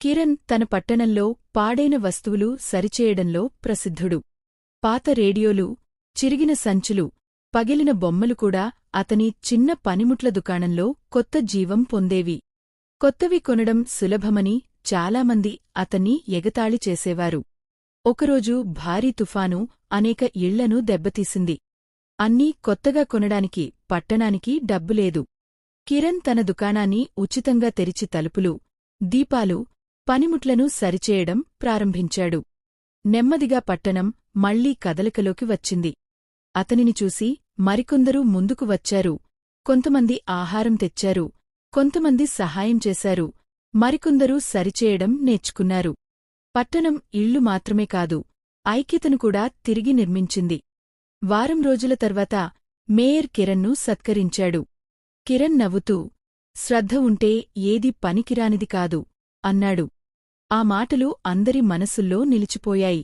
కిరణ్ తన పట్టణంలో పాడైన వస్తువులు సరిచేయడంలో ప్రసిద్ధుడు. పాత రేడియోలు, చిరిగిన సంచులు, పగిలిన బొమ్మలు కూడా అతని చిన్న పనిముట్ల దుకాణంలో కొత్త జీవం పొందేవి. కొత్తవి కొనడం సులభమని చాలామంది అతన్ని ఎగతాళి చేసేవారు. ఒకరోజు భారీ తుఫాను అనేక ఇళ్లను దెబ్బతీసింది. అన్నీ కొత్తగా కొనడానికి పట్టణానికి డబ్బులేదు. కిరణ్ తన దుకాణాన్ని ఉచితంగా తెరిచి తలుపులు, దీపాలు, పనిముట్లను సరిచేయడం ప్రారంభించాడు. నెమ్మదిగా పట్టణం మళ్లీ కదలికలోకి వచ్చింది. అతనిని చూసి మరికొందరు ముందుకు వచ్చారు. కొంతమంది ఆహారం తెచ్చారు, కొంతమంది సహాయం చేశారు, మరికొందరు సరిచేయడం నేర్చుకున్నారు. పట్టణం ఇళ్లు మాత్రమే కాదు, ఐక్యతను కూడా తిరిగి నిర్మించింది. వారం రోజుల తర్వాత మేయర్ కిరణ్ను సత్కరించాడు. కిరణ్ నవ్వుతూ, శ్రద్ధ ఉంటే ఏదీ పనికిరానిది కాదు అన్నాడు. ఆ మాటలు అందరి మనసుల్లో నిలిచిపోయాయి.